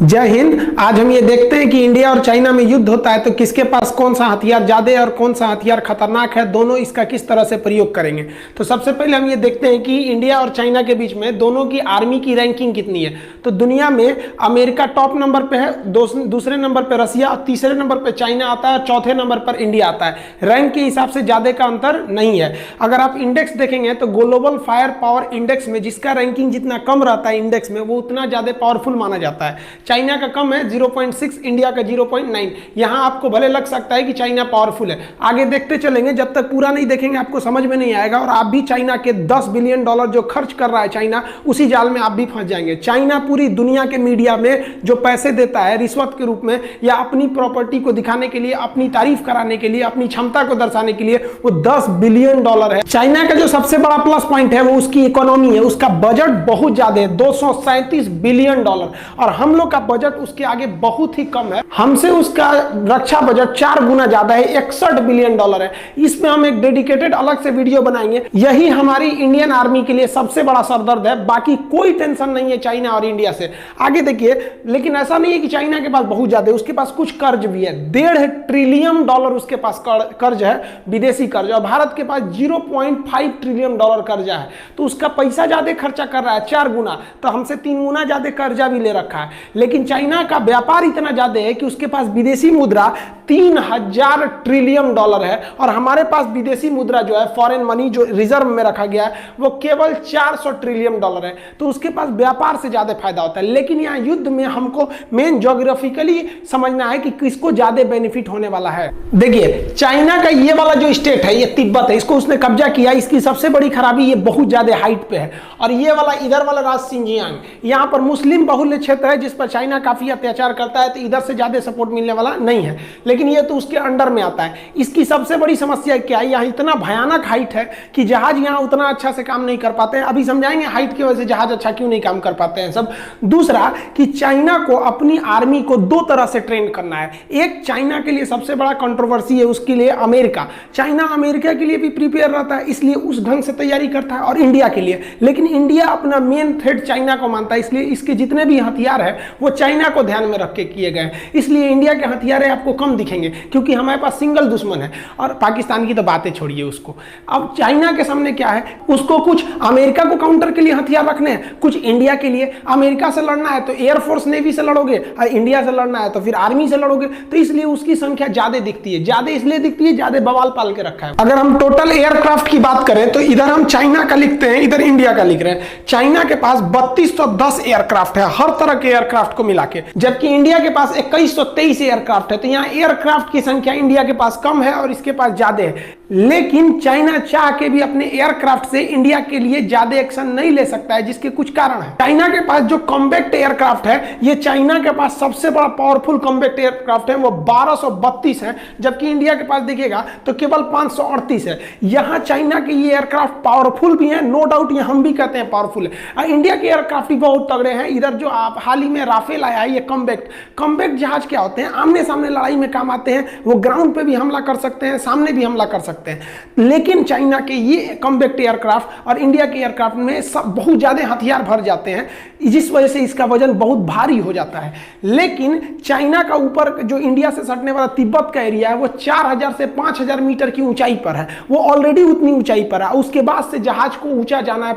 जय हिंद। आज हम ये देखते हैं कि इंडिया और चाइना में युद्ध होता है तो किसके पास कौन सा हथियार ज्यादा है और कौन सा हथियार खतरनाक है, दोनों इसका किस तरह से प्रयोग करेंगे। तो सबसे पहले हम ये देखते हैं कि इंडिया और चाइना के बीच में दोनों की आर्मी की रैंकिंग कितनी है। तो दुनिया में अमेरिका टॉप नंबर पे है, दूसरे नंबर पे रसिया, तीसरे नंबर पे चाइना आता है, चौथे नंबर पर इंडिया आता है। रैंक के हिसाब से ज्यादा का अंतर नहीं है। अगर आप इंडेक्स देखेंगे तो ग्लोबल फायर पावर इंडेक्स में जिसका रैंकिंग जितना कम रहता है इंडेक्स में, वो उतना ज्यादा पावरफुल माना जाता है। चाइना का कम है 0.6, इंडिया का 0.9। यहां आपको भले लग सकता है कि चाइना पावरफुल है, आगे देखते चलेंगे, जब तक पूरा नहीं देखेंगे आपको समझ में नहीं आएगा और आप भी चाइना के $10 बिलियन जो खर्च कर रहा है चाइना, उसी जाल में आप भी फंस जाएंगे। चाइना पूरी दुनिया के मीडिया में जो पैसे देता है रिश्वत के रूप में या अपनी प्रॉपर्टी को दिखाने के लिए, अपनी तारीफ कराने के लिए, अपनी क्षमता को दर्शाने के लिए, वो $10 बिलियन है। चाइना का जो सबसे बड़ा प्लस पॉइंट है वो उसकी इकोनॉमी है। उसका बजट बहुत ज्यादा है, $237 बिलियन, और हम लोग का बजट उसके आगे बहुत ही कम है। हमसे उसका रक्षा बजट 4 गुना ज्यादा है, $61 बिलियन है। इसमें हम एक डेडिकेटेड अलग से वीडियो बनाएंगे। यही हमारी इंडियन आर्मी के लिए सबसे बड़ा सरदर्द है, बाकी कोई टेंशन नहीं है चाइना और इंडिया से। आगे देखिए, लेकिन ऐसा नहीं है कि चाइना के पास बहुत ज्यादा है, उसके पास कुछ कर्ज भी है। $1.5 ट्रिलियन उसके पास कर्ज है, विदेशी कर्ज, और भारत के पास $0.5 ट्रिलियन कर्जा है। तो उसका पैसा ज्यादा खर्चा कर रहा है 4 गुना, तो हमसे 3 गुना ज्यादा कर्जा भी ले रखा है। लेकिन चाइना का व्यापार इतना ज्यादा है कि उसके पास विदेशी मुद्रा 3000 ट्रिलियन है, और हमारे पास विदेशी मुद्रा जो है, फॉरेन मनी जो रिजर्व में रखा गया है, वो केवल 400 ट्रिलियन है। तो उसके पास व्यापार से ज्यादा फायदा होता है। लेकिन यहाँ युद्ध में हमको मेन ज्योग्राफिकली समझना है कि किसको ज्यादा बेनिफिट होने वाला है। देखिए, चाइना का ये वाला जो स्टेट है, ये तिब्बत है, इसको उसने कब्जा किया। इसकी सबसे बड़ी खराबी ये बहुत ज्यादा हाइट पे है। और ये वाला इधर वाला राज्य सिंजियांग, यहाँ पर मुस्लिम बहुल्य क्षेत्र है जिस पर चाइना काफी अत्याचार करता है, तो इधर से ज्यादा सपोर्ट मिलने वाला नहीं है। लेकिन ये तो उसके अंडर में आता है। इसकी सबसे बड़ी समस्या क्या है, यहाँ इतना भयानक हाइट है कि जहाज यहाँ उतना अच्छा से काम नहीं कर पाते हैं। अभी समझाएंगे हाइट की वजह से जहाज अच्छा क्यों नहीं काम कर पाते हैं सब। दूसरा कि चाइना को अपनी आर्मी को 2 तरह से ट्रेन करना है। एक, चाइना के लिए सबसे बड़ा कंट्रोवर्सी है उसके लिए अमेरिका। चाइना अमेरिका के लिए भी प्रिपेयर रहता है, इसलिए उस ढंग से तैयारी करता है, और इंडिया के लिए। लेकिन इंडिया अपना मेन थ्रेट चाइना को मानता है, इसलिए इसके जितने भी हथियार है वो चाइना को ध्यान में रख के किए गए हैं। इसलिए इंडिया के हथियार आपको कम दिखेंगे क्योंकि हमारे पास सिंगल दुश्मन है। और पाकिस्तान की तो बातें छोड़िए उसको। अब चाइना के सामने क्या है, उसको कुछ अमेरिका को काउंटर के लिए हथियार रखने हैं, कुछ इंडिया के लिए। अमेरिका से लड़ना है तो एयरफोर्स नेवी से लड़ोगे, और इंडिया से लड़ना है तो फिर आर्मी से लड़ोगे। तो इसलिए उसकी संख्या ज्यादा दिखती है। ज्यादा इसलिए दिखती है, ज्यादा बवाल पाल के रखा है। अगर हम टोटल एयरक्राफ्ट की बात करें तो इधर हम चाइना का लिखते हैं, इधर इंडिया का लिख रहे हैं। चाइना के पास 3210 एयरक्राफ्ट है, हर तरह के एयरक्राफ्ट को मिला के, जबकि इंडिया के पास 2123 एयरक्राफ्ट है। तो यहाँ एयरक्राफ्ट की संख्या इंडिया के पास कम है और इसके पास ज्यादा है। लेकिन चाइना चाह के भी अपने एयरक्राफ्ट से इंडिया के लिए ज्यादा एक्शन नहीं ले सकता है, जिसके कुछ कारण है। चाइना के पास जो कॉम्बैक्ट एयरक्राफ्ट है, ये चाइना के पास सबसे बड़ा पावरफुल कॉम्बैक्ट एयरक्राफ्ट है, वो 1232 है, जबकि इंडिया के पास देखिएगा तो केवल 538 है। यहां चाइना के ये एयरक्राफ्ट पावरफुल भी है, नो डाउट, ये हम भी कहते हैं पावरफुल है। इंडिया के एयरक्राफ्ट भी बहुत तगड़े हैं। इधर जो आप हाल ही में राफेल आया है, ये कॉम्बैक्ट जहाज क्या होते हैं, आमने सामने लड़ाई में काम आते हैं। वो ग्राउंड पे भी हमला कर सकते हैं, सामने भी हमला कर सकते हैं। लेकिन चाइना के ये कॉम्बैक्ट एयरक्राफ्ट और इंडिया के एयरक्राफ्ट में सब बहुत ज्यादा हथियार भर जाते हैं, जिस वजह से इसका वजन बहुत भारी हो जाता है। लेकिन चाइना का ऊपर जो इंडिया से सटने वाला तिब्बत का एरिया है, वो 4000 से 5000 मीटर की ऊंचाई पर है। वो ऑलरेडी उतनी ऊंचाई पर है। उसके बाद से जहाज को ऊंचा जाना है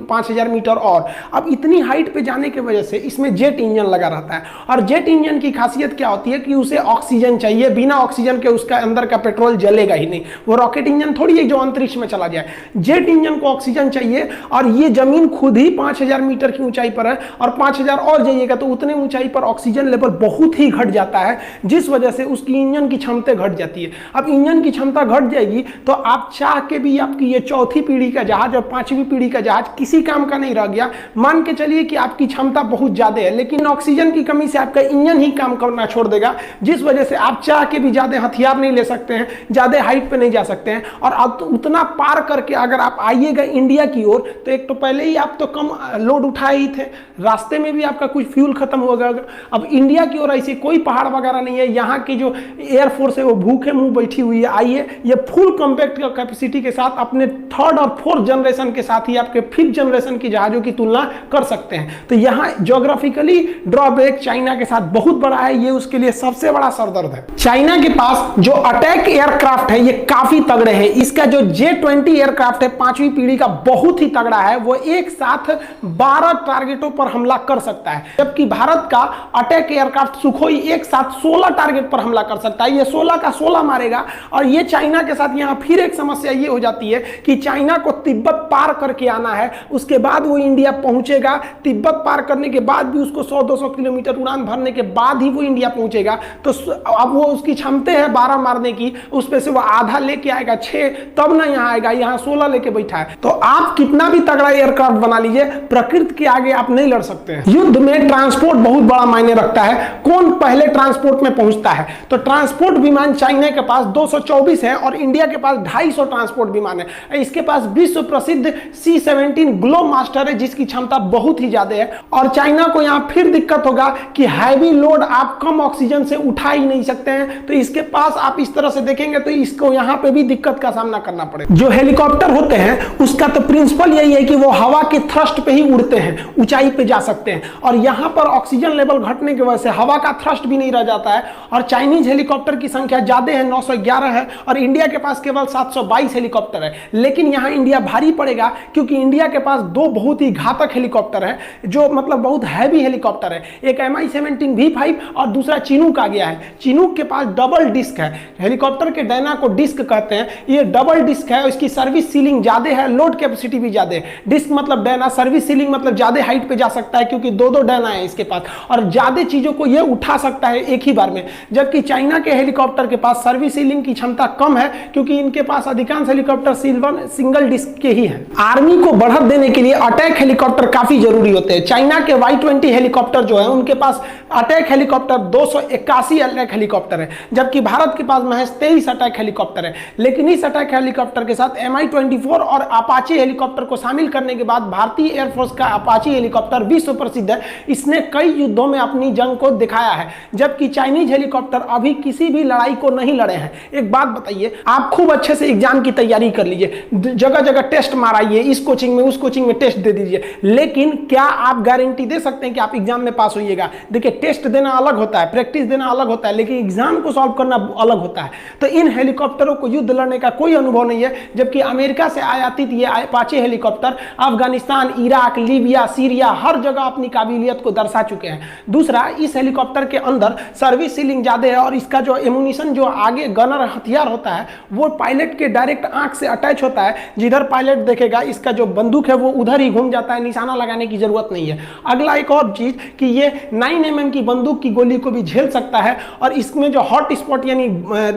5000 मीटर। और अब इतनी हाइट पे जाने की वजह से इसमें जेट इंजन लगा रहता है। और जेट इंजन की खासियत क्या होती है कि उसे ऑक्सीजन चाहिए, बिना ऑक्सीजन के उसका अंदर का पेट्रोल जलेगा ही नहीं। वो रॉकेट इंजन थोड़ी है जो अंतरिक्ष में चला जाए। जेट इंजन को ऑक्सीजन चाहिए, और ये जमीन खुद ही 5000 मीटर की ऊंचाई पर है, और 5000 और जाइएगा तो उतने ऊंचाई पर ऑक्सीजन लेवल बहुत ही घट जाता है, जिस वजह से उसकी इंजन की क्षमता घट जाती है। अब इंजन की क्षमता घट जाएगी तो आप चाह के भी आपकी ये 4थी पीढ़ी का जहाज और 5वीं पीढ़ी का जहाज किसी काम का नहीं रह गया। मान के चलिए कि आपकी क्षमता बहुत ज्यादा है, लेकिन ऑक्सीजन की कमी से आपका इंजन ही काम करना छोड़ देगा, जिस वजह से आप चाह के भी ज्यादा हथियार नहीं ले सकते हैं, ज्यादा हाइट पे नहीं जा सकते हैं। और अब तो उतना पार करके अगर आप आइएगा इंडिया की ओर, तो एक तो पहले ही आप तो कम लोड उठाए ही थे, रास्ते में भी आपका कुछ फ्यूल खत्म होगा। अब इंडिया की ओर ऐसी कोई पहाड़ वगैरह नहीं है, यहाँ की जो एयरफोर्स है वो भूखे मुंह बैठी हुई है। आइए, ये फुल कॉम्पैक्ट कैपेसिटी के साथ अपने थर्ड और फोर्थ जनरेशन के साथ ही आपके फिफ्थ जनरेशन की जहाजों की तुलना कर सकते हैं। तो यहाँ ज्योग्राफिकली ड्रॉबैक चाइना के साथ बहुत बड़ा है, ये उसके लिए सबसे बड़ा सरदर्द है। चाइना के पास जो अटैक एयरक्राफ्ट है ये काफी तगड़े हैं। इसका जो J-20 एयरक्राफ्ट है 5वीं पीढ़ी का, बहुत ही तगड़ा है। वो एक साथ 12 टारगेटों पर हमला कर सकता है, जबकि भारत का अटैक एयरक्राफ्ट सुखोई एक साथ 16 टारगेट पर हमला कर सकता है। ये 16 का 16 मारेगा। और ये चाइना के साथ यहाँ फिर एक समस्या ये हो जाती है कि चाइना को तिब्बत पार करके आना है, उसके बाद वो इंडिया पहुंचेगा। तिब्बत पार करने के बाद भी उसको 100-200 किलोमीटर उड़ान भरने के बाद ही वो इंडिया पहुंचेगा। तो अब वो उसकी क्षमता है 12 मारने की, उस पे से वो आधा लेके आएगा 6, तब ना यहाँ आएगा। यहाँ 16 लेके बैठा है। तो आप कितना भी तगड़ा एयरक्राफ्ट बना लीजिए, प्रकृति के आगे आप नहीं लड़ सकते हैं। युद्ध में ट्रांसपोर्ट बहुत बड़ा मायने रखता है। कौन पहले ट्रांसपोर्ट में पहुंचता है? तो ट्रांसपोर्ट विमान चाइना के पास 224 है और इंडिया के पास 250 ट्रांसपोर्ट विमान है। इसके पास विश्व प्रसिद्ध C-17 ग्लोब मास्टर है, जिसकी क्षमता बहुत ही ज्यादा है। और चाइना को यहाँ फिर दिक्कत होगा कि हैवी लोड आप कम ऑक्सीजन से उठा ही नहीं सकते हैं। तो इसके पास आप इस तरह से देखेंगे तो इसको यहाँ पे भी दिक्कत का सामना करना पड़ेगा। जो हेलीकॉप्टर होते हैं उसका तो प्रिंसिपल यही है कि वो हवा के थ्रस्ट पे ही उड़ते हैं, ऊंचाई पे जा सकते हैं। और यहाँ पर ऑक्सीजन लेवल घटने की वजह से हवा का थ्रस्ट भी नहीं रह जाता है। और चाइनीज हेलीकॉप्टर की संख्या ज्यादा है, 911 है, और इंडिया के पास केवल 722 हेलीकॉप्टर है। लेकिन यहाँ इंडिया भारी पड़ेगा, क्योंकि इंडिया के पास 2 बहुत ही घातक हेलीकॉप्टर है, जो मतलब बहुत हैवी हेलीकॉप्टर है। एक Mi-17 V5 और दूसरा चिनूक आ गया है। चिनूक के पास डबल डिस्क है। हेलीकॉप्टर के डायना को डिस्क कहते हैं। ये डबल डिस्क है, इसकी सर्विस सीलिंग ज्यादा है, लोड कैपेसिटी भी ज्यादा है। डिस्क मतलब डायना, सर्विस सीलिंग मतलब ज्यादा हाइट पे जा सकता है, क्योंकि 2-2 डायना है इसके पास, और ज्यादा चीजों को ये उठा सकता है एक ही बार में। जबकि चाइना के हेलीकॉप्टर के पास सर्विस सीलिंग की क्षमता कम है, क्योंकि इनके पास अधिकांश हेलीकॉप्टर सिंगल डिस्क के ही हैं। आर्मी को बढ़त देने के लिए अटैक हेलीकॉप्टर काफी जरूरी होते हैं। चाइना के Y-20 हेलीकॉप्टर जो है, उनके पास अटैक हेलीकॉप्टर 281 अटैक हेलीकॉप्टर है, जबकि भारत के पास महज 23 अटैक हेलीकॉप्टर है। लेकिन इस अटैक हेलीकॉप्टर के साथ Mi-24 और अपाचे हेलीकॉप्टर को शामिल करने के बाद भारतीय एयरफोर्स का अपाचे हेलीकॉप्टर विश्व प्रसिद्ध है। इसने कई युद्धों में अपनी जंग को दिखाया है, जबकि चाइनीज हेलीकॉप्टर अभी किसी भी लड़ाई को नहीं लड़े हैं। एक बात बताइए, आप खूब अच्छे से एग्जाम की तैयारी कर लीजिए, जगह जगह टेस्ट माराइए, इस कोचिंग में उस कोचिंग में टेस्ट दे दीजिए, लेकिन क्या आप गारंटी दे सकते हैं कि आप एग्जाम में पास होइएगा? देखिए, टेस्ट देना अलग होता है, प्रैक्टिस देना अलग होता है, लेकिन एग्जाम को सॉल्व करना अलग होता है। तो इन हेलीकॉप्टरों को युद्ध लड़ने का कोई अनुभव नहीं है, जबकि अमेरिका से आयातित ये Apache helicopter Afghanistan, Iraq, Libya, Syria हर जगह अपनी काबिलियत को दर्शा चुके हैं। दूसरा, इस हेलीकॉप्टर के अंदर सर्विस सीलिंग ज्यादा है, और इसका जो एमुनिशन, जो आगे गनर हथियार होता है, वो पायलट के डायरेक्ट आंख से अटैच होता है। जिधर पायलट देखेगा इसका जो बंदूक है वो उधर ही घूम जाता है, निशाना लगाने की जरूरत नहीं है। अगला एक और चीज कि ये 9 mm की बंदूक की गोली को भी झेल सकता है, और इसमें जो हॉट स्पॉट यानी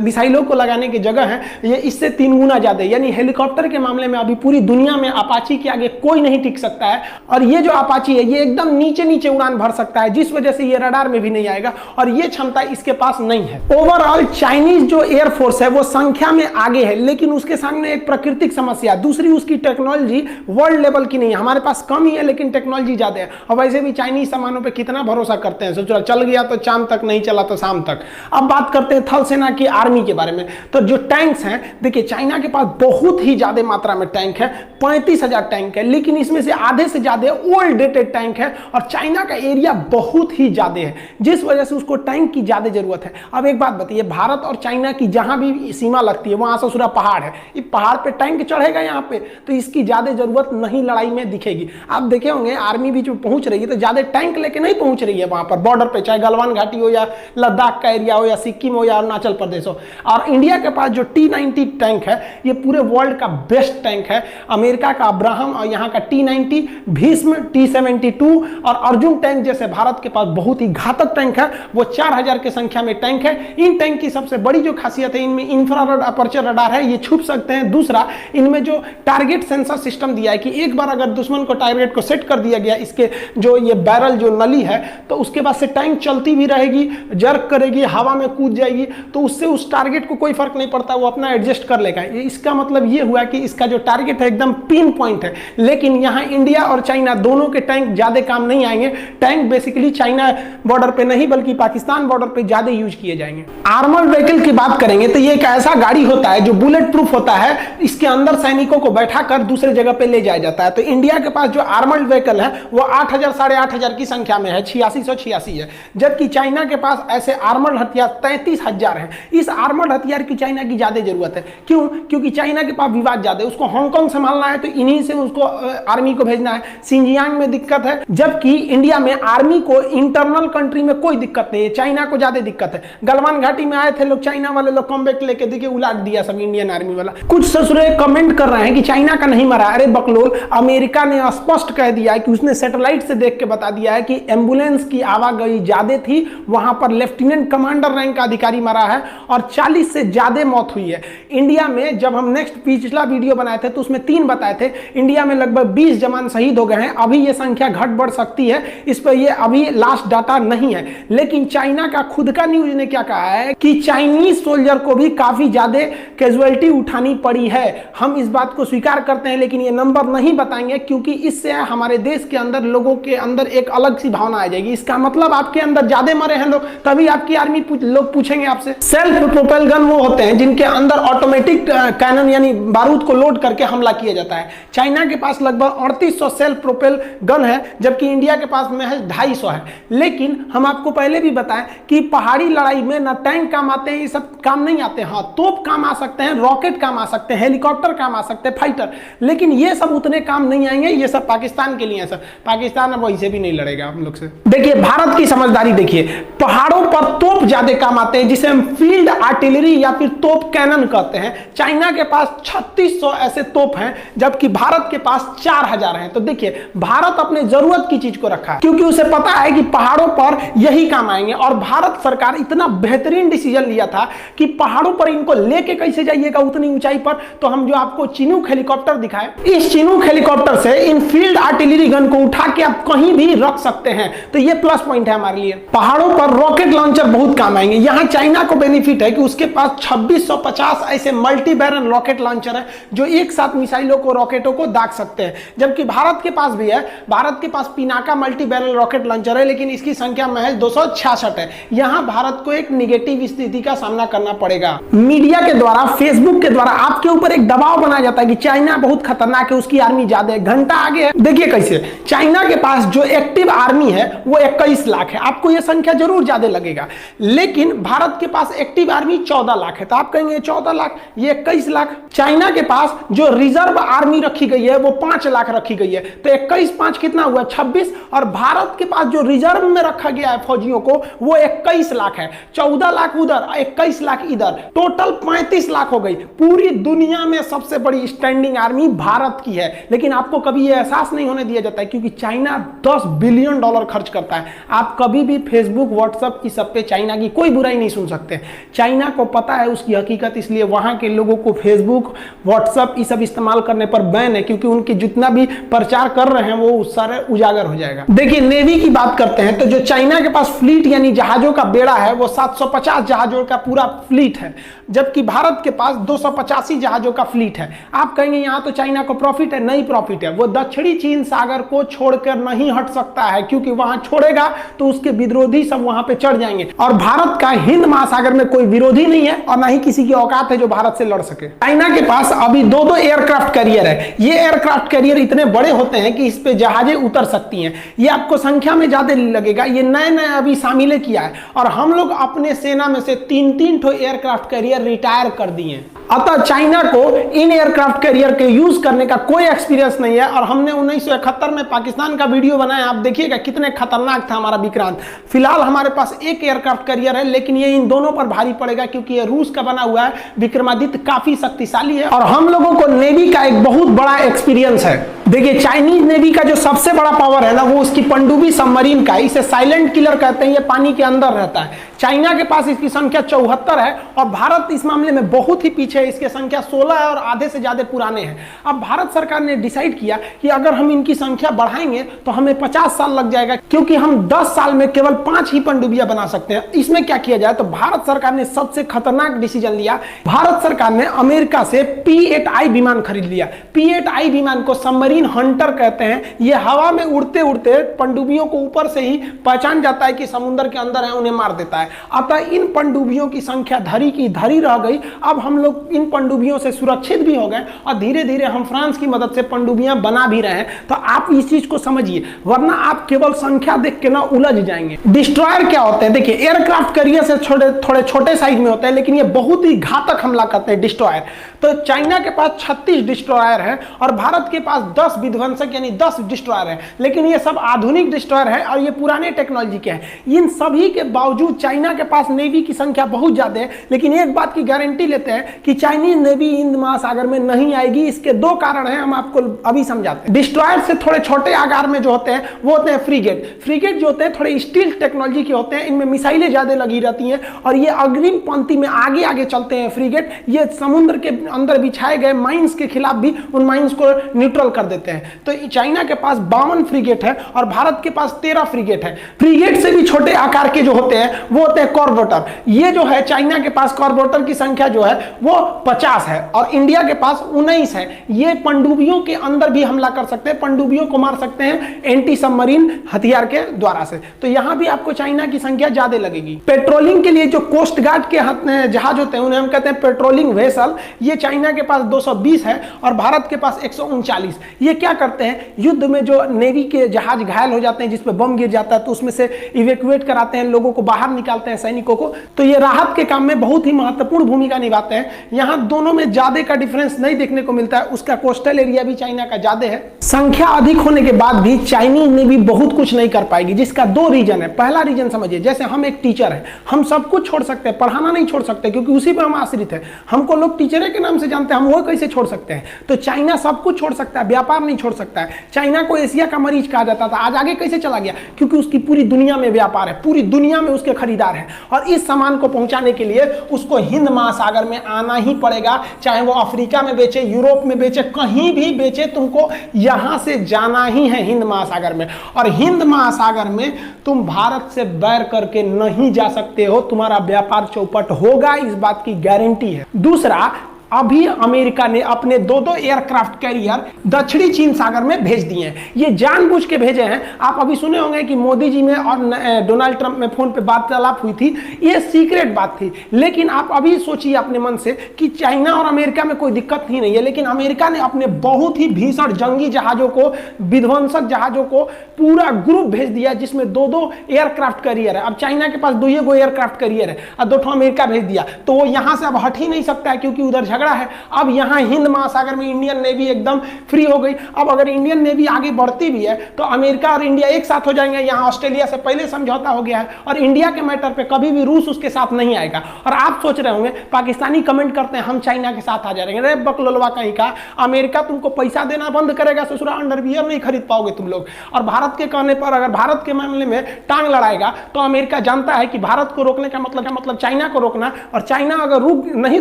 मिसाइलों को लगाने की जगह है, ये इससे 3 गुना ज्यादा। यानी हेलीकॉप्टर के मामले में अभी पूरी दुनिया में अपाची के आगे कोई नहीं टिक सकता है। और ये जो अपाची है ये एकदम नीचे नीचे उड़ान भर सकता है, जिस वजह से ये रडार में भी नहीं आएगा, और ये क्षमता इसके पास नहीं है। ओवरऑल चाइनीज जो एयरफोर्स है वो संख्या में आगे है, लेकिन उसके सामने एक प्राकृतिक समस्या, दूसरी उसकी टेक्नोलॉजी वर्ल्ड लेवल की नहीं है। हमारे पास कम ही है, लेकिन टेक्नोलॉजी ज्यादा है। और वैसे भी चाइनीज सामानों पे कितना भरोसा करते हैं, सोचो चल गया तो शाम तक, नहीं चला तो शाम तक। अब बात करते हैं थल सेना की आर्मी के बारे में। तो जो टैंक्स हैं, देखिए चाइना के पास बहुत ही ज्यादा मात्रा में टैंक है, 35,000 टैंक है, लेकिन इसमें से आधे से ज्यादा ओल्ड डेटेड टैंक है, और चाइना का एरिया बहुत ही ज्यादा है, जिस वजह से उसको टैंक की ज्यादा जरूरत है। अब एक बात बताइए, भारत और चाइना की जहां भी सीमा लगती है वहां ससुरा पहाड़ है, ये पहाड़ पे टैंक चढ़ेगा यहाँ पे, तो इसकी ज्यादा जरूरत नहीं लड़ाई में दिखेगी। आप देखे होंगे आर्मी भी जो पहुंच रही है तो ज्यादा टैंक लेके नहीं पहुंच रही है वहां पर बॉर्डर पे, चाहे गलवान घाटी हो या लद्दाख का एरिया हो या सिक्किम हो या अरुणाचल प्रदेश हो। और इंडिया के पास जो T-90 टैंक है ये पूरे वर्ल्ड का बेस्ट टैंक है। अमेरिका का अब्राहम और यहाँ का T-90, भीष्म, T-72 और अर्जुन टैंक जैसे भारत के पास बहुत ही घातक टैंक है, वो 4000 की संख्या में टैंक है। इन टैंक की सबसे बड़ी जो खासियत है, इनमें इंफ्रारेड अपर्चर रडार है, ये छुप सकते हैं। दूसरा, इनमें जो टारगेट सेंसर सिस्टम दिया है कि एक बार अगर दुश्मन को टारगेट को सेट कर दिया गया, इसके जो ये बैरल जो नली है, तो उसके बाद से टैंक चलती भी रहेगी, जर्क करेगी, हवा में कूद जाएगी, तो उससे उस टारगेट को कोई फर्क नहीं पड़ता, वो अपना अपना एडजस्ट कर लेगा। इसका मतलब ये हुआ कि इसका जो टारगेट है एकदम पिन पॉइंट है। लेकिन यहाँ इंडिया और चाइना दोनों के टैंक ज्यादा काम नहीं आएंगे। टैंक बेसिकली चाइना बॉर्डर पे नहीं बल्कि पाकिस्तान बॉर्डर पे ज्यादा यूज किए जाएंगे। आर्मर्ड व्हीकल की बात करेंगे तो ये एक ऐसा गाड़ी होता है जो बुलेट प्रूफ होता है। इसके अंदर सैनिकों को बैठाकर दूसरे जगह पे ले जाया जाता है। तो इंडिया के पास जो आर्मर्ड व्हीकल है वो 8,000 साढ़े 8,000 की संख्या में है, 8686 है। जबकि चाइना के पास ऐसे आर्मर्ड हथियार 33,000 है। इस आर्मर्ड हथियार की चाइना की ज्यादा जरूरत है। क्यों? क्योंकि चाइना के पास विवाद ज्यादा है। उसको हांगकांग संभालना है तो इन्हीं से उसको आर्मी को भेजना है। सिंजियांग में दिक्कत है, जबकि इंडिया में आर्मी को इंटरनल कंट्री में कोई दिक्कत नहीं है। चाइना को ज्यादा दिक्कत है। गलवान घाटी में आए थे लोग, चाइना वाले लोग कॉम्बैट लेके देखिए उलाट दिया सब इंडियन आर्मी वाला। कुछ ससुरे कमेंट कर रहे हैं कि चाइना का नहीं मरा। अरे बकलोल, अमेरिका ने स्पष्ट कह दिया है कि उसने सैटेलाइट से देख के बता दिया है कि एम्बुलेंस की आवागई ज्यादा थी, वहां पर लेफ्टिनेंट कमांडर रैंक का अधिकारी मरा है और 40 से ज्यादा मौत हुई है। इंडिया में जब हम नेक्स्ट पिछला वीडियो बनाए थे तो उसमें 3 बताए थे। इंडिया में लगभग 20 जवान शहीद हो गए हैं। अभी ये संख्या घट बढ़ सकती है, इस पर ये अभी लास्ट डाटा नहीं है। लेकिन चाइना का खुद का न्यूज ने क्या कहा है कि चाइनीज सोल्जर को भी काफी ज्यादा कैजुअलिटी उठानी पड़ी है। हम इस बात को स्वीकार करते हैं, लेकिन ये नंबर नहीं बताएंगे क्योंकि इससे हमारे देश के अंदर लोगों के अंदर एक अलग सी भावना आ जाएगी। इसका मतलब आपके अंदर ज्यादा मरे हैं लोग, तभी आपकी आर्मी लोग पूछेंगे आपसे। सेल्फ प्रोपेल गन वो होते हैं जिनके अंदर ऑटोमेटिक कैनन यानी बारूद को लोड करके हमला किया जाता है। चाइना के पास लगभग 3800 सेल्फ प्रोपेल गन है, जबकि इंडिया के पास में है 250 है। लेकिन हम आपको पहले भी बताएं कि पहाड़ी लड़ाई में ना टैंक काम आते हैं, ये सब काम नहीं आते। हाँ, तोप काम आ सकते हैं, रॉकेट काम आ सकते हैं, हेलीकॉप्टर काम आ सकते हैं, फाइटर, लेकिन ये सब उतने काम नहीं आएंगे। ये सब पाकिस्तान के लिए है। सर पाकिस्तान अब वैसे भी नहीं लड़ेगा हम लोग से। देखिए भारत की समझदारी देखिए, पहाड़ों पर तोप ज्यादा काम आते हैं जिसे हम फील्ड आर्टिलरी या फिर तोप कैनन कहते हैं। चाइना के पास 3600 ऐसे तोप हैं, जबकि भारत के पास 4000 हैं। तो देखिए भारत अपने जरूरत की चीज को रखा है क्योंकि उसे पता है कि पहाड़ों पर यही काम आएंगे। और भारत सरकार इतना बेहतरीन डिसीजन लिया था कि पहाड़ों पर इनको लेके कैसे जाइएगा उतनी ऊंचाई पर। तो हम जो आपको चिनूक हेलीकॉप्टर दिखाए, इस चिनूक हेलीकॉप्टर से इन फील्ड आर्टिलरी गन को उठा के आप कहीं भी रख सकते हैं। तो ये प्लस पॉइंट है हमारे लिए। पहाड़ों पर रॉकेट लॉन्चर बहुत काम आएंगे। यहाँ चाइना को बेनिफिट है कि उसके पास 2650 ऐसे मल्टी बैरल रॉकेट लॉन्चर है जो एक साथ मिसाइलों को रॉकेटों को दाग सकते हैं। जबकि भारत के पास भी है। भारत के पास Pinaka multi barrel rocket launcher है, लेकिन इसकी संख्या महज 266 है। यहाँ भारत को एक निगेटिव स्थिति का सामना करना पड़ेगा। मीडिया के द्वारा, फेसबुक के द्वारा आपके ऊपर एक दबाव बनाया जाता है कि चाइना बहुत खतरनाक है, उसकी आर्मी ज्यादा है, घंटा आगे है। देखिए कैसे चाइना के पास जो एक्टिव आर्मी है वो 21 लाख है। आपको यह संख्या जरूर ज्यादा लगेगा, लेकिन भारत के पास एक्टिव आर्मी 14 लाख है। तो आप कहेंगे 14 लाख, ये 21 लाख। चाइना के पास जो रिजर्व आर्मी रखी गई है वो 5 लाख रखी गई है। तो 21 5 कितना हुआ? 26। और भारत के पास जो रिजर्व में रखा गया है फौजियों को वो 21 लाख है। 14 लाख उधर, 21 लाख इधर, टोटल 35 लाख हो गई। पूरी दुनिया में सबसे बड़ी स्टैंडिंग आर्मी भारत की है। लेकिन आपको कभी यह एहसास नहीं होने दिया जाता है क्योंकि चाइना $10 बिलियन खर्च करता है। आप कभी भी फेसबुक, व्हाट्सएप इस सब पे चाइना की कोई बुराई नहीं सुन सकते। चाइना को पता है उसकी हकीकत, इसलिए वहां के लोगों को फेसबुक, व्हाट्सएप ये सब इस्तेमाल करने पर बैन है क्योंकि उनके जितना भी प्रचार कर रहे हैं वो सारे उजागर हो जाएगा। देखिए नेवी की बात करते हैं तो जो चाइना के पास फ्लीट यानी जहाजों का बेड़ा है वो 750 जहाजों का पूरा फ्लीट है, जबकि भारत के पास 285 जहाजों का फ्लीट है। आप कहेंगे यहां तो चाइना को प्रॉफिट है, नहीं प्रॉफिट है। वो दक्षिणी चीन सागर को छोड़कर नहीं हट सकता है क्योंकि वहां छोड़ेगा तो उसके विरोधी सब वहां पे चढ़ जाएंगे। और भारत का हिंद महासागर में कोई विरोधी नहीं है और ना ही किसी की औकात है जो भारत से लड़ सके। चाइना के पास अभी 2-2 एयरक्राफ्ट कैरियर है। ये एयरक्राफ्ट कैरियर इतने बड़े होते हैं कि इस पे जहाजें उतर सकती हैं। ये आपको संख्या में ज्यादा लगेगा, ये नए नए अभी शामिल किया है। और हम लोग अपने सेना में से 3-3 ठो एयरक्राफ्ट कैरियर रिटायर कर दिए। अतः चाइना को इन एयरक्राफ्ट कैरियर के यूज करने का कोई एक्सपीरियंस नहीं है। और हमने 1971 में पाकिस्तान का वीडियो बनाया, आप देखिएगा कितने खतरनाक था हमारा विक्रांत। फिलहाल हमारे पास एक एयरक्राफ्ट कैरियर है, लेकिन ये इन दोनों पर भारी पड़ेगा क्योंकि ये रूस का बना हुआ है। विक्रमादित्य काफी शक्तिशाली है और हम लोगों को नेवी का एक बहुत बड़ा एक्सपीरियंस है। देखिए चाइनीज नेवी का जो सबसे बड़ा पावर है ना वो उसकी पनडुब्बी सबमरीन का है। इसे साइलेंट किलर कहते हैं। ये पानी के अंदर रहता है। चाइना के पास इसकी संख्या 74 है और भारत इस मामले में बहुत ही पीछे है, इसकी संख्या 16 है और आधे से ज्यादा पुराने हैं। अब भारत सरकार ने डिसाइड किया कि अगर हम इनकी संख्या बढ़ाएंगे तो हमें 50 साल लग जाएगा, क्योंकि हम 10 साल में केवल 5 ही पनडुब्बियां बना सकते हैं। इसमें क्या किया जाए, तो भारत सरकार ने सबसे खतरनाक डिसीजन लिया। भारत सरकार ने अमेरिका से P-8I विमान खरीद लिया। P-8I विमान को सबमरीन हंटर कहते हैं। ये हवा में उड़ते उड़ते पनडुब्बियों को ऊपर से ही पहचान जाता है कि समुद्र के अंदर है, उन्हें मार देता है। अतः इन पनडुब्बियों की संख्या धरी की धरी रह गई। अब हम लोग इन पनडुब्बियों से सुरक्षित भी हो गए और धीरे धीरे हम फ्रांस की मदद से पनडुब्बियां बना भी रहे हैं। तो आप इस चीज को समझिए, वरना आप केवल संख्या देख के ना उलझ जाएंगे। डिस्ट्रॉयर क्या होते हैं, देखिए एयरक्राफ्ट कैरियर से थोड़े छोटे साइज में होते हैं, लेकिन ये बहुत ही घातक हमला करते हैं डिस्ट्रॉयर। तो चाइना के पास 36 डिस्ट्रॉयर है और भारत के पास 10 विध्वंसक यानी 10 डिस्ट्रॉयर है, लेकिन ये सब आधुनिक डिस्ट्रॉयर है और ये पुराने टेक्नोलॉजी के हैं। इन सभी के बावजूद चाइना के पास नेवी की संख्या बहुत ज्यादा है, लेकिन एक बात की गारंटी लेते हैं कि चाइनीज नेवी हिंद महासागर में नहीं आएगी। इसके दो कारण हैं, हम आपको अभी समझाते हैं। डिस्ट्रॉयर से थोड़े छोटे आकार में जो होते हैं वो होते हैं फ्रीगेट। फ्रीगेट जो होते हैं थोड़े स्टील टेक्नोलॉजी के होते हैं, इनमें मिसाइलें ज्यादा लगी रहती हैं और ये अग्रिम पंक्ति में आगे आगे चलते हैं। फ्रीगेट ये समुद्र के अंदर बिछाए गए माइंस के खिलाफ भी उन माइंस को न्यूट्रल कर देते हैं। तो चाइना के पास 52 फ्रीगेट है और भारत के पास 13 फ्रीगेट है। फ्रीगेट से भी छोटे आकार के जो होते हैं वो होते हैं कॉर्बेटर। ये जो है चाइना के पास कॉर्बेटर की संख्या जो है वो 50 है और इंडिया के पास 19 है। ये पनडुब्बियों के अंदर भी हमला कर सकते हैं, पनडुब्बियों को मार सकते हैं एंटी सबमरीन हथियार के द्वारा से। तो यहां भी आपको चाइना की संख्या ज्यादा लगेगी। पेट्रोलिंग के लिए जो कोस्ट गार्ड के जहाज होते हैं उन्हें हम कहते हैं पेट्रोलिंग वेसल। ये चाइना के पास 220 है और भारत के पास 139। ये क्या करते हैं, युद्ध में जो नेवी के जहाज घायल हो जाते हैं जिसपे बम गिर जाता है तो उसमें से इवैक्यूएट कराते हैं, लोगों को बाहर निकालते हैं, सैनिकों को। तो ये राहत के काम में बहुत ही महत्वपूर्ण भूमिका निभाते हैं। यहाँ दोनों में ज्यादा का डिफरेंस नहीं देखने को मिलता है। उसका कोस्टल एरिया भी चाइना का ज्यादा है। संख्या अधिक होने के बाद भी चाइनीज नेवी बहुत कुछ नहीं कर पाएगी, जिसका दो रीजन है। पहला रीजन समझिए, जैसे हम एक टीचर है, हम सब कुछ छोड़ सकते हैं, पढ़ाना नहीं छोड़ सकते क्योंकि उसी पर हम आश्रित है। हमको लोग टीचर के नाम से जानते हैं, हम वो कैसे छोड़ सकते हैं। तो चाइना सब कुछ छोड़ सकता है, व्यापार नहीं छोड़ सकता है। चाइना को एशिया का मरीज कहा जाता था, आज आगे कैसे चला गया, क्योंकि उसकी पूरी दुनिया में व्यापार है, पूरी दुनिया में उसके खरीदार हैं और इस सामान को पहुंचाने के लिए उसको हिंद महासागर में आना ही पड़ेगा। चाहे वो अफ्रीका में बेचे, यूरोप में बेचे, कहीं भी बेचे, तुमको यहां से जाना ही है हिंद महासागर में। और हिंद महासागर में तुम भारत से बैर करके नहीं जा सकते हो, तुम्हारा व्यापार चौपट होगा, इस बात की गारंटी है। दूसरा, अभी अमेरिका ने अपने दो एयरक्राफ्ट कैरियर दक्षिणी चीन सागर में भेज दिए हैं। ये जानबूझ के भेजे हैं। आप अभी सुने होंगे कि मोदी जी में और डोनाल्ड ट्रंप में फोन पे वार्तालाप हुई थी, ये सीक्रेट बात थी। लेकिन आप अभी सोचिए अपने मन से कि चाइना और अमेरिका में कोई दिक्कत ही नहीं है, लेकिन अमेरिका ने अपने बहुत ही भीषण जंगी जहाजों को, विध्वंसक जहाजों को पूरा ग्रुप भेज दिया जिसमें दो एयरक्राफ्ट कैरियर है। अब चाइना के पास 2 एयरक्राफ्ट कैरियर है और 2 अमेरिका भेज दिया, तो वो यहां से अब हट ही नहीं सकता है क्योंकि उधर झगड़ा है। अब यहां हिंद महासागर में इंडियन नेवी एकदम फ्री हो गई। अब अगर इंडियन नेवी आगे बढ़ती भी है तो अमेरिका और इंडिया एक साथ हो जाएंगे। यहां ऑस्ट्रेलिया से पहले समझौता हो गया है और इंडिया के मैटर पे कभी भी रूस उसके साथ नहीं आएगा। और आप सोच रहे होंगे, पाकिस्तानी कमेंट करते हैं हम चाइना के साथ आ जाएंगे। अरे बकलोलवा कहीं का, अमेरिका तुमको पैसा देना बंद करेगा, ससुरा अंडरवियर नहीं खरीद पाओगे तुम लोग। और भारत के कहने पर अगर भारत के मामले में टांग लड़ाएगा तो अमेरिका जानता है कि भारत को रोकने का मतलब चाइना को रोकना, और चाइना अगर नहीं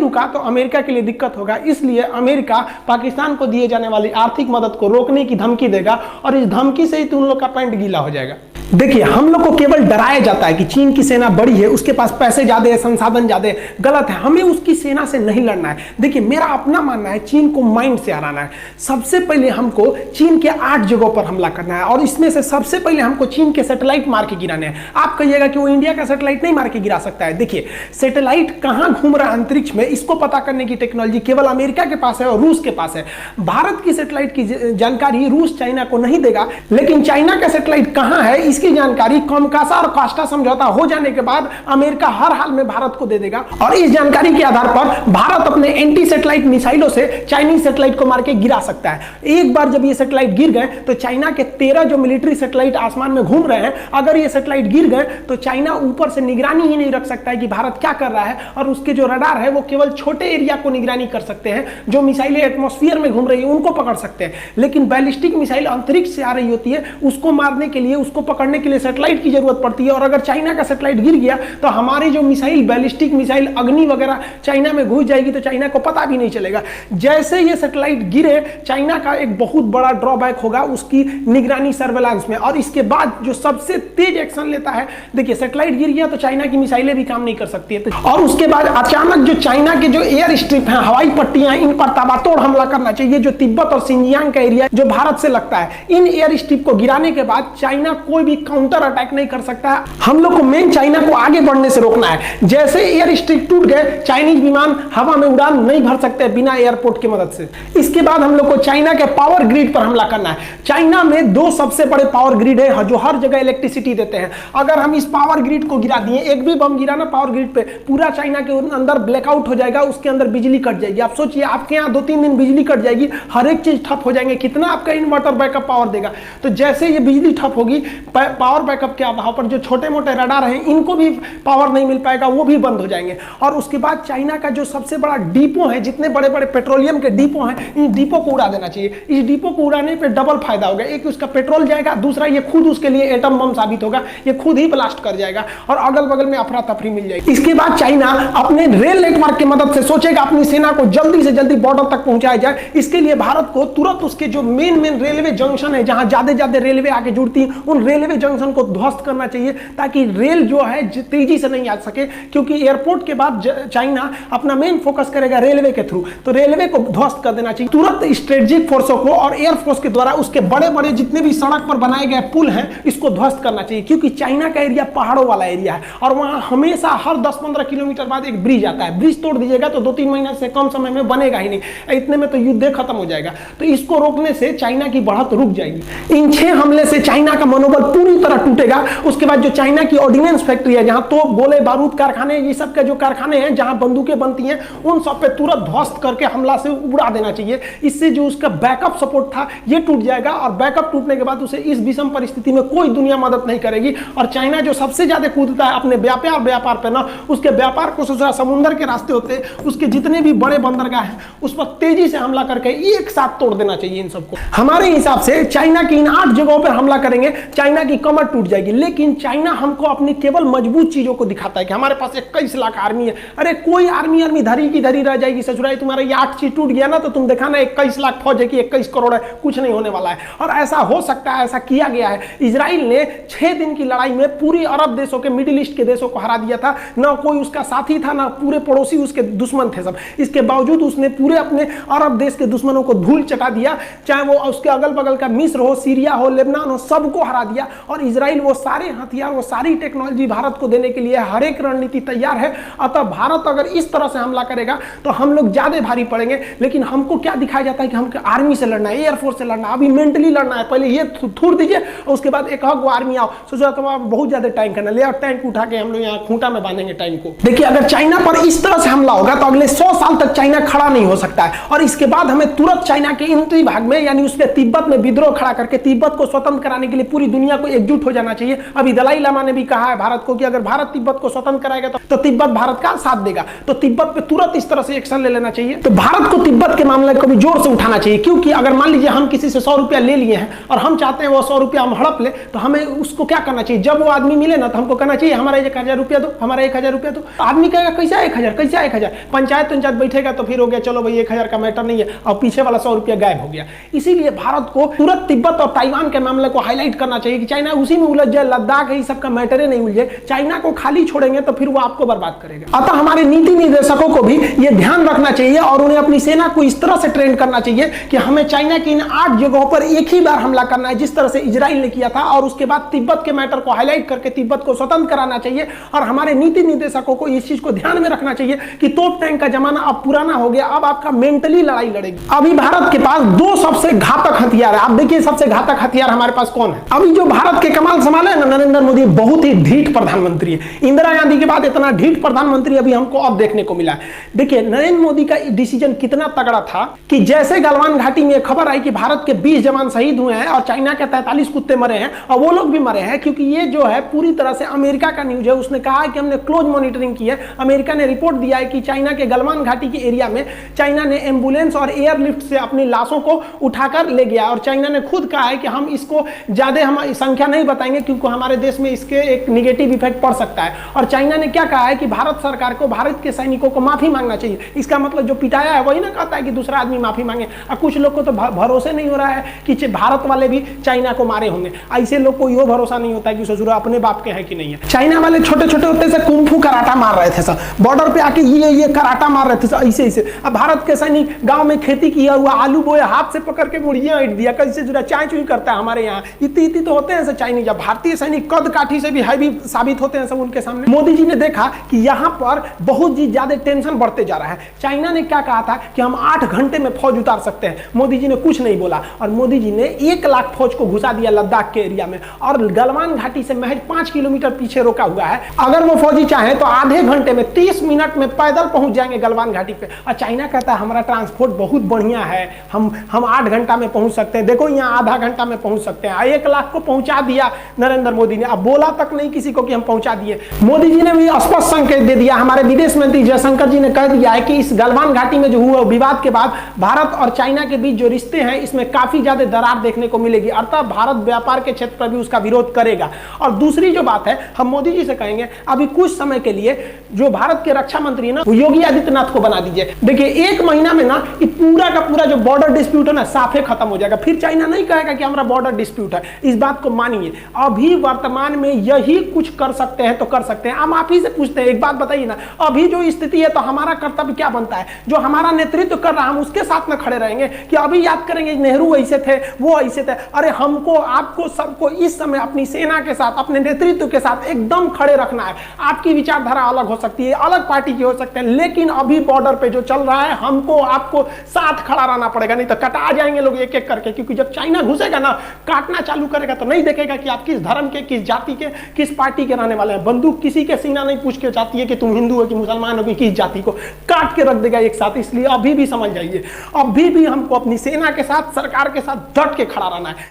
रुका तो अमेरिका के लिए दिक्कत होगा। इसलिए अमेरिका पाकिस्तान को दिए जाने वाली आर्थिक मदद को रोकने की धमकी देगा और इस धमकी से ही तुम लोग का पैंट गीला हो जाएगा। देखिए, हम लोग को केवल डराया जाता है कि चीन की सेना बड़ी है, उसके पास पैसे ज्यादा है, संसाधन ज्यादा है। गलत है, हमें उसकी सेना से नहीं लड़ना है। देखिए, मेरा अपना मानना है चीन को माइंड से हराना है। सबसे पहले हमको चीन के 8 जगहों पर हमला करना है और इसमें से सबसे पहले हमको चीन के सैटेलाइट मार के गिराने हैं। आप कहिएगा कि वो इंडिया का सैटेलाइट नहीं मार के गिरा सकता है। देखिए, सैटेलाइट कहां घूम रहा है अंतरिक्ष में, इसको पता करने की टेक्नोलॉजी केवल अमेरिका के पास है और रूस के पास है। भारत की सैटेलाइट की जानकारी रूस चाइना को नहीं देगा, लेकिन चाइना का सैटेलाइट कहां है इसकी जानकारी कमकासा और कास्टा समझौता हो जाने के बाद अमेरिका हर हाल में भारत को दे देगा। और इस जानकारी के आधार पर भारत अपने एंटी सैटेलाइट मिसाइलों से चाइनीज सैटेलाइट को मार के गिरा सकता है। एक बार जब ये सैटेलाइट गिर गए तो चाइना के 13 जो मिलिट्री सैटेलाइट आसमान में घूम रहे हैं, अगर ये सैटेलाइट गिर गए तो चाइना ऊपर से निगरानी ही नहीं रख सकता है कि भारत क्या कर रहा है। और उसके जो रडार है वो केवल छोटे एरिया को निगरानी कर सकते हैं, जो मिसाइलें एटमॉस्फेयर में घूम रही है उनको पकड़ सकते हैं। लेकिन बैलिस्टिक मिसाइल अंतरिक्ष से आ रही होती है, उसको मारने के लिए, उसको पकड़ पकड़ने के लिए सैटेलाइट की जरूरत पड़ती है, और अगर चाइना का सैटेलाइट गिर गया तो हमारी जो मिसाइल, बैलिस्टिक मिसाइल अग्नि वगैरह चाइना में घुस जाएगी, तो चाइना को पता भी नहीं चलेगा। जैसे ये सैटेलाइट गिरे, चाइना का एक बहुत बड़ा ड्रॉबैक होगा उसकी निगरानी, सर्वेलांस में। और इसके बाद जो सबसे तेज एक्शन लेता है, देखिए सैटेलाइट गिर गया तो चाइना की मिसाइलें भी काम नहीं कर सकती है, और उसके बाद अचानक जो चाइना के जो एयर स्ट्रिप हैं, हवाई पट्टियां, इन पर ताबड़तोड़ हमला करना चाहिए। जो तिब्बत और सिंजियांग का एरिया जो भारत से लगता है, इन एयर स्ट्रिप को गिराने के बाद चाइना कोई भी काउंटर अटैक नहीं कर सकता है। हम लोग को मेन चाइना को आगे बढ़ने से रोकना है। जैसे एयर स्ट्रिप टूट गए, चाइनीज विमान हवा में उड़ान नहीं भर सकते बिना एयरपोर्ट की मदद से। इसके बाद हम लोग को चाइना के पावर ग्रिड पर हमला करना है। चाइना में दो सबसे बड़े पावर ग्रिड है जो हर जगह इलेक्ट्रिसिटी देते हैं। अगर हम इस पावर ग्रिड को गिरा दिए, एक भी बम गिरा ना पावर ग्रिड पे, पूरा चाइना के अंदर ब्लैकआउट हो जाएगा, उसके अंदर बिजली कट जाएगी। आप सोचिए, आपके यहाँ 2-3 दिन बिजली कट जाएगी, हर एक चीज ठप हो जाएंगे, कितना आपका इन्वर्टर बैकअप पावर देगा। तो जैसे ये बिजली ठप होगी, पावर बैकअप के अभाव पर जो छोटे मोटे रडार हैं, इनको भी पावर नहीं मिल पाएगा, वो भी बंद हो जाएंगे। और उसके बाद चाइना का जो सबसे बड़ा डिपो है, जितने बड़े बड़े पेट्रोलियम के डिपो हैं, इन डिपो को उड़ा देना चाहिए। इस डिपो को उड़ाने पे डबल फायदा होगा, एक उसका पेट्रोल जाएगा, दूसरा ये खुद उसके लिए एटम बम साबित होगा, ये खुद ही ब्लास्ट कर जाएगा और अगल बगल में अफरा तफरी मिल जाएगी। इसके बाद चाइना अपने रेल नेटवर्क की मदद से सोचेगा अपनी सेना को जल्दी से जल्दी बॉर्डर तक पहुंचाया जाए। इसके लिए भारत को तुरंत उसके जो मेन रेलवे जंक्शन है, जहां ज्यादा रेलवे आके जुड़ती है, उन रेलवे जंक्शन को ध्वस्त करना चाहिए, ताकि रेल जो है तेजी से नहीं आ सके। क्योंकि एयरपोर्ट के बाद चाइना अपना मेन फोकस करेगा रेलवे के थ्रू, तो रेलवे को ध्वस्त कर देना चाहिए तुरंत। स्ट्रेटेजिक फोर्सों को और एयरफोर्स के द्वारा उसके बड़े बड़े जितने भी सड़क पर बनाए गए पुल हैं, इसको ध्वस्त करना चाहिए। क्योंकि चाइना का एरिया पहाड़ों वाला एरिया है, और वहां हमेशा हर 10-15 किलोमीटर बाद एक ब्रिज आता है। ब्रिज तोड़ दीजिएगा तो 2-3 महीने से कम समय में बनेगा ही नहीं, इतने में तो युद्ध खत्म हो जाएगा। तो इसको रोकने से चाइना की बढ़त रुक जाएगी। इन 6 हमले से चाइना का मनोबल पूरी तरह टूटेगा। उसके बाद जो चाइना की ऑर्डिनेंस फैक्ट्री है, जहां तोप, गोले बारूद कारखाने, ये सब के जो कारखाने हैं जहां बंदूकें बनती हैं, उन सब पे तुरंत ध्वस्त करके हमला से उड़ा देना चाहिए। इससे जो उसका बैकअप सपोर्ट था ये टूट जाएगा, और बैकअप टूटने के बाद उसे इस विषम परिस्थिति में कोई दुनिया मदद नहीं करेगी। और चाइना जो सबसे ज्यादा कूदता है अपने व्यापार पे ना, उसके व्यापार को समुद्र के रास्ते होते हैं, उसके जितने भी बड़े बंदरगाह हैं उस पर तेजी से हमला करके एक साथ तोड़ देना चाहिए इन सबको। हमारे हिसाब से चाइना की इन 8 जगहों पर हमला करेंगे, चाइना की कमर टूट जाएगी। लेकिन चाइना हमको अपनी केवल मजबूत चीजों को दिखाता है कि हमारे पास 21 लाख आर्मी है। अरे कोई आर्मी धरी की धरी रह जाएगी ससुराई, तुम्हारा ये 8 चीज टूट गया ना तो तुम देखा ना 21 लाख फौज है कि 21 करोड़ है, कुछ नहीं होने वाला है। और ऐसा हो सकता है, ऐसा किया गया है। इजराइल ने 6 दिन की लड़ाई में पूरी अरब देशों के, मिडिल ईस्ट के देशों को हरा दिया था। ना कोई उसका साथी था, ना पूरे पड़ोसी उसके दुश्मन थे सब। इसके बावजूद उसने पूरे अपने अरब देश के दुश्मनों को धूल चटा दिया, चाहे वो उसके अगल बगल का मिस्र हो, सीरिया हो, लेबनान हो, सबको हरा दिया। और इजराइल वो सारे हथियार, वो सारी टेक्नोलॉजी भारत को देने के लिए हर एक रणनीति तैयार है। अतः भारत अगर इस तरह से हमला करेगा तो हम लोग ज्यादा भारी पड़ेंगे। लेकिन हमको क्या दिखाया जाता है कि हमको आर्मी से लड़ना है, एयरफोर्स से लड़ना है, अभी मेंटली लड़ना है। पहले ये थूर दीजिए और उसके बाद एक आर्मी आओ, सोचो तुम बहुत ज्यादा टैंक है ना, ले आओ टैंक उठा के हम लोग यहाँ खूंटा में बांधेंगे टैंक को। देखिए अगर चाइना पर इस तरह से हमला होगा तो अगले 100 साल तक चाइना खड़ा नहीं हो सकता है। और इसके बाद हमें तुरंत चाइना के इंतरी भाग में, यानी उसके तिब्बत में विद्रोह खड़ा करके तिब्बत को स्वतंत्र कराने के लिए पूरी दुनिया को एकजुट हो जाना चाहिए। अभी दलाई लामा ने भी कहा है भारत को कि अगर भारत तिब्बत को स्वतंत्र कराएगा तो तिब्बत भारत का साथ देगा। तो तिब्बत पे तुरंत इस तरह से एक्शन ले लेना चाहिए। तो भारत को तिब्बत के मामले को भी जोर से उठाना चाहिए। क्योंकि अगर मान लीजिए हम किसी से 100 रुपया ले लिए हैं और हम चाहते हैं वो 100 रुपया हम हड़प ले, तो हमें उसको क्या करना चाहिए? जब वो आदमी मिले ना तो हमको कहना चाहिए हमारा 1000 रुपया दो, हमारा 1000 रुपया दो। आदमी कहेगा कैसा 1000, कैसा 1000? पंचायत बैठेगा तो फिर हो गया, चलो भाई 1000 का मैटर नहीं है, और पीछे वाला 100 रुपया गायब हो गया। इसीलिए भारत को तुरंत तिब्बत और ताइवान के मामले को हाईलाइट करना चाहिए कि चाइना उसी में उलझ जाए, लद्दाख है, सबका मैटर नहीं उलझे। चाइना को खाली छोड़ेंगे तो फिर वो आपको बर्बाद करेगा। अतः हमारे नीति निर्देशकों को भी ये ध्यान रखना चाहिए और उन्हें अपनी सेना को इस तरह से ट्रेन करना चाहिए कि हमें चाइना की इन 8 जगहों पर एक ही बार हमला करना है, जिस तरह से इजराइल ने किया था। और उसके बाद तिब्बत के मैटर को हाईलाइट करके तिब्बत को स्वतंत्र कराना चाहिए। और हमारे नीति निर्देशकों को इस चीज को ध्यान में रखना चाहिए कि तोप टैंक का जमाना अब पुराना हो गया, अब आपका मेंटली लड़ाई लड़ेगी। अभी भारत के पास 2 सबसे घातक हथियार है। आप देखिए सबसे घातक हथियार हमारे पास कौन है? अभी जो भारत के कमाल संभाले है ना नरेंद्र मोदी, बहुत ही ढीठ प्रधानमंत्री है। इंदिरा गांधी के बाद इतना ढीठ प्रधानमंत्री अभी हमको अब देखने को मिला। देखिए नरेंद्र मोदी का डिसीजन कितना तगड़ा था कि जैसे गलवान घाटी में खबर आई कि भारत के 20 जवान शहीद हुए हैं और चाइना के 43 कुत्ते मरे हैं, और वो लोग भी मरे हैं, क्योंकि ये जो है पूरी तरह से अमेरिका का न्यूज है। उसने कहा है कि हमने क्लोज मॉनिटरिंग की है। अमेरिका ने रिपोर्ट दिया है कि चाइना के गलवान घाटी के एरिया में चाइना ने एम्बुलेंस और एयरलिफ्ट से अपनी लाशों को उठाकर ले गया। और चाइना ने खुद कहा है कि हम इसको ज्यादा हम संख्या नहीं बताएंगे क्योंकि हमारे देश में इसके एक निगेटिव इफेक्ट पड़ सकता है। और चाइना ने क्या कहा है कि भारत सरकार को भारत के सैनिकों को माफी मांगना चाहिए। इसका मतलब जो पिटाया है वही ना कहता है कि दूसरा आदमी माफी मांगे। और कुछ लोग को तो भरोसे नहीं हो रहा है कि भारत वाले भी चाइना को मारे होंगे। ऐसे लोग को ये भरोसा नहीं होता है कि ससुरा अपने बाप के है कि नहीं है। चाइना वाले छोटे छोटे होते से कुंफू कराटा मार रहे थे सर, बॉर्डर पे आके ये कराटा मार रहे थे सर, ऐसे ऐसे। अब भारत के सैनिक गांव में खेती किया हुआ आलू बोए, हाथ से पकड़ के मुड़िया ईट दिया, कैसे जुड़ा चाय चुई करता है हमारे यहाँ। इतनी तो होते हैं सर चाइनीज। भारतीय सैनिक कद काठी से भी हैवी साबित होते हैं सब उनके सामने। मोदी जी ने देखा कि यहाँ पर बहुत ही ज्यादा टेंशन बढ़ते जा रहा है। चाइना ने क्या कहा था कि हम 8 घंटे में फौज उतार सकते हैं। मोदी जी ने कुछ नहीं बोला और मोदी जी ने 1 लाख फौज को घुसा दिया लद्दाख के एरिया में और गलवान घाटी से महज 5 किलोमीटर पीछे रोका हुआ है। अगर वो फौजी चाहे तो आधे घंटे में 30 मिनट में पैदल पहुंच जाएंगे गलवान घाटी पे। और चाइना कहता है हमारा ट्रांसपोर्ट बहुत बढ़िया है, हम 8 घंटा में पहुंच सकते हैं। देखो यहाँ आधा घंटा में पहुंच सकते हैं। 1 लाख को पहुंचा दिया नरेंद्र मोदी ने। अब बोला तक नहीं किसी को कि हम पहुंचा दिए। मोदी जी ने भी स्पष्ट संकेत दे दिया। हमारे विदेश मंत्री जयशंकर जी ने कह दिया है कि इस गलवान घाटी में जो हुआ विवाद के बाद भारत और चाइना के बीच जो रिश्ते हैं इसमें काफी ज्यादा दरार देखने को मिलेगी। अर्थात भारत व्यापार के क्षेत्र पर भी उसका विरोध करेगा। और दूसरी जो बात है हम मोदी जी से कहेंगे अभी कुछ समय के लिए जो भारत के रक्षा मंत्री है ना योगी आदित्यनाथ को बना दीजिए। देखिए 1 महीना में ना पूरा का पूरा जो बॉर्डर डिस्प्यूट है ना साफे खत्म हो जाएगा। फिर चाइना नहीं कहेगा कि हमारा बॉर्डर डिस्प्यूट है। इस बात को मानिए। अभी वर्तमान में यही कुछ कर सकते हैं तो कर सकते हैं। हम आप ही से पूछते हैं एक बात बताइए ना, अभी जो स्थिति है तो हमारा कर्तव्य क्या बनता है? जो हमारा नेतृत्व कर रहा है हम उसके साथ में खड़े रहेंगे कि अभी याद करेंगे नेहरू ऐसे थे वो ऐसे थे? अरे हमको आपको सबको इस समय अपनी सेना के साथ अपने नेतृत्व के साथ एकदम खड़े रखना है। आपकी विचारधारा अलग हो सकती है, अलग पार्टी की हो सकते हैं, लेकिन अभी बॉर्डर पे जो चल रहा है हमको आपको साथ खड़ा रहना पड़ेगा, नहीं तो कटा जाएंगे लोग एक एक करके। क्योंकि जब चाइना घुसेगा ना काटना चालू करेगा तो नहीं देखेगा कि आप किस धर्म के, किस जाति के, किस पार्टी के रहने वाले हैं। बंदूक किसी के सीना नहीं पूछ के जाती है कि तुम हिंदू हो कि मुसलमान हो कि किस जाति को, काट के रख देगा एक साथ। इसलिए अभी भी समझ जाइए अभी भी हमको अपनी सेना के साथ सरकार के साथ डट के खड़ा रहना है।